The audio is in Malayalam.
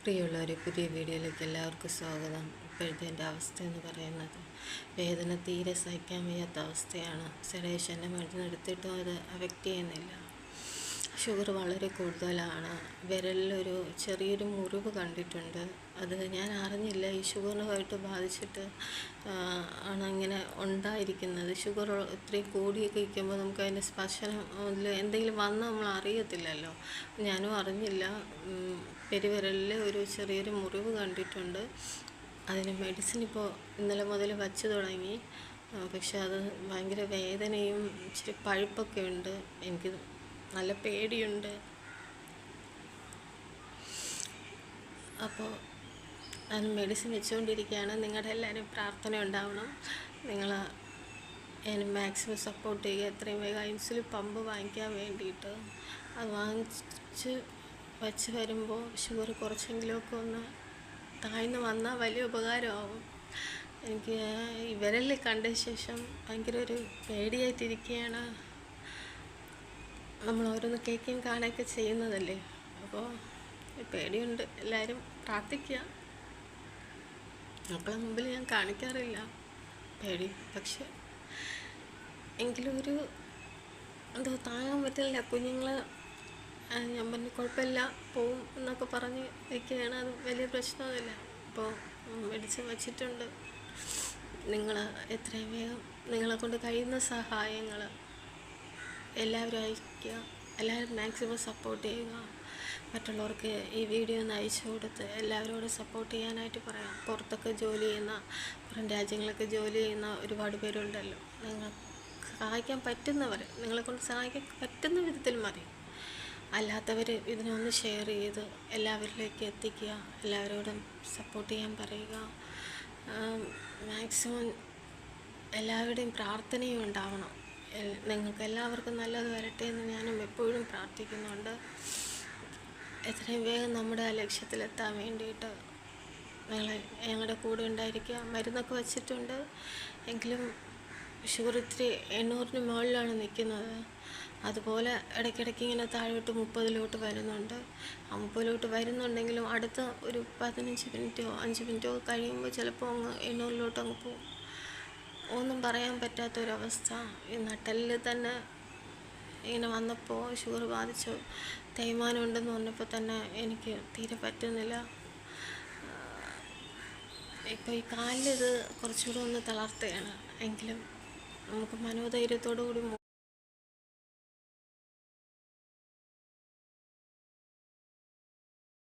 പ്രിയമുള്ളവരെ, പുതിയ വീഡിയോയിലേക്ക് എല്ലാവർക്കും സ്വാഗതം. ഇപ്പോഴത്തെ എൻ്റെ അവസ്ഥയെന്ന് പറയുന്നത് വേദന തീരെ സഹിക്കാൻ വയ്യാത്ത അവസ്ഥയാണ്. സെഡേഷൻ്റെ മരുന്ന് എടുത്തിട്ടും അത് അഫക്റ്റ് ചെയ്യുന്നില്ല. ഷുഗർ വളരെ കൂടുതലാണ്. വിരലിലൊരു ചെറിയൊരു മുറിവ് കണ്ടിട്ടുണ്ട്. അത് ഞാൻ അറിഞ്ഞില്ല. ഈ ഷുഗറുമായിട്ട് ബാധിച്ചിട്ട് ആണ് ഇങ്ങനെ ഉണ്ടായിരിക്കുന്നത്. ഷുഗർ ഇത്രയും കൂടിയൊക്കെ ഇരിക്കുമ്പോൾ നമുക്ക് അതിൻ്റെ സ്പർശനം എന്തെങ്കിലും വന്ന് നമ്മൾ അറിയത്തില്ലല്ലോ. ഞാനും അറിഞ്ഞില്ല. പെരുവിരലിൽ ഒരു ചെറിയൊരു മുറിവ് കണ്ടിട്ടുണ്ട്. അതിന് മെഡിസിൻ ഇപ്പോൾ ഇന്നലെ മുതൽ വച്ച് തുടങ്ങി. പക്ഷെ അത് ഭയങ്കര വേദനയും ഇച്ചിരി പഴുപ്പൊക്കെ ഉണ്ട്. എനിക്ക് നല്ല പേടിയുണ്ട്. അപ്പോൾ അത് മെഡിസിൻ വെച്ചുകൊണ്ടിരിക്കുകയാണ്. നിങ്ങളുടെ എല്ലാവരും പ്രാർത്ഥന ഉണ്ടാവണം. നിങ്ങൾ അതിന് മാക്സിമം സപ്പോർട്ട് ചെയ്യുക. എത്രയും വേഗം ഇൻസുലിൻ പമ്പ് വാങ്ങിക്കാൻ വേണ്ടിയിട്ട്. അത് വാങ്ങിച്ച് വച്ച് വരുമ്പോൾ ഷുഗർ കുറച്ചെങ്കിലുമൊക്കെ ഒന്ന് താഴ്ന്ന് വന്നാൽ വലിയ ഉപകാരമാവും. എനിക്ക് ഈ വിരലിൽ കണ്ട ശേഷം ഭയങ്കര ഒരു പേടിയായിട്ടിരിക്കുകയാണ്. നമ്മൾ ഓരോന്ന് കേൾക്കുകയും കാണുകയൊക്കെ ചെയ്യുന്നതല്ലേ. അപ്പോൾ പേടിയുണ്ട്. എല്ലാവരും പ്രാർത്ഥിക്കുക. മക്കളെ മുമ്പിൽ ഞാൻ കാണിക്കാറില്ല പേടി. പക്ഷെ എങ്കിലും ഒരു എന്തോ താങ്ങാൻ പറ്റില്ല. കുഞ്ഞുങ്ങൾ ഞാൻ പറഞ്ഞു കുഴപ്പമില്ല പോവും എന്നൊക്കെ പറഞ്ഞ് നിൽക്കുകയാണ്. അത് വലിയ പ്രശ്നമൊന്നുമില്ല. ഇപ്പോൾ മെഡിസിൻ വച്ചിട്ടുണ്ട്. നിങ്ങൾ എത്രയും വേഗം നിങ്ങളെ കൊണ്ട് കഴിയുന്ന സഹായങ്ങൾ എല്ലാവരും അയയ്ക്കുക. എല്ലാവരും മാക്സിമം സപ്പോർട്ട് ചെയ്യുക. മറ്റുള്ളവർക്ക് ഈ വീഡിയോ ഒന്ന് അയച്ചു കൊടുത്ത് എല്ലാവരോടും സപ്പോർട്ട് ചെയ്യാനായിട്ട് പറയാം. പുറത്തൊക്കെ ജോലി ചെയ്യുന്ന, പുറം രാജ്യങ്ങളൊക്കെ ജോലി ചെയ്യുന്ന ഒരുപാട് പേരുണ്ടല്ലോ. നിങ്ങൾ സഹായിക്കാൻ പറ്റുന്നവർ, നിങ്ങളെക്കൊണ്ട് സഹായിക്കാൻ പറ്റുന്ന വിധത്തിൽ മതി. അല്ലാത്തവർ ഇതിനൊന്ന് ഷെയർ ചെയ്ത് എല്ലാവരിലേക്ക് എത്തിക്കുക. എല്ലാവരോടും സപ്പോർട്ട് ചെയ്യാൻ പറയുക. മാക്സിമം എല്ലാവരുടെയും പ്രാർത്ഥനയും ഉണ്ടാവണം. നിങ്ങൾക്ക് എല്ലാവർക്കും നല്ലത് വരട്ടെ എന്ന് ഞാനും എപ്പോഴും പ്രാർത്ഥിക്കുന്നുണ്ട്. എത്രയും വേഗം നമ്മുടെ ആ ലക്ഷ്യത്തിലെത്താൻ വേണ്ടിയിട്ട് ഞങ്ങളുടെ കൂടെ ഉണ്ടായിരിക്കുക. മരുന്നൊക്കെ വച്ചിട്ടുണ്ട്. എങ്കിലും ഷുഗർ ഇത്തിരി 800-ന് മുകളിലാണ് നിൽക്കുന്നത്. അതുപോലെ ഇടയ്ക്കിടയ്ക്ക് ഇങ്ങനെ താഴോട്ട് 30-ലോട്ട് വരുന്നുണ്ട്. ആ 30-ലോട്ട് വരുന്നുണ്ടെങ്കിലും അടുത്ത ഒരു 15 മിനിറ്റോ 5 മിനിറ്റോ കഴിയുമ്പോൾ ചിലപ്പോൾ അങ്ങ് 800-ലോട്ട് അങ്ങ് പോകും. ഒന്നും പറയാൻ പറ്റാത്തൊരവസ്ഥ. ഈ നട്ടെല്ലിൽ തന്നെ ഇങ്ങനെ വന്നപ്പോൾ ഷുഗർ ബാധിച്ചു തേയ്മാനം ഉണ്ടെന്ന് പറഞ്ഞപ്പോൾ തന്നെ എനിക്ക് തീരെ പറ്റുന്നില്ല. ഇപ്പോൾ ഈ കാലിലിത് കുറച്ചുകൂടെ ഒന്ന് തളർത്തുകയാണ്. എങ്കിലും നമുക്ക് മനോധൈര്യത്തോടു കൂടി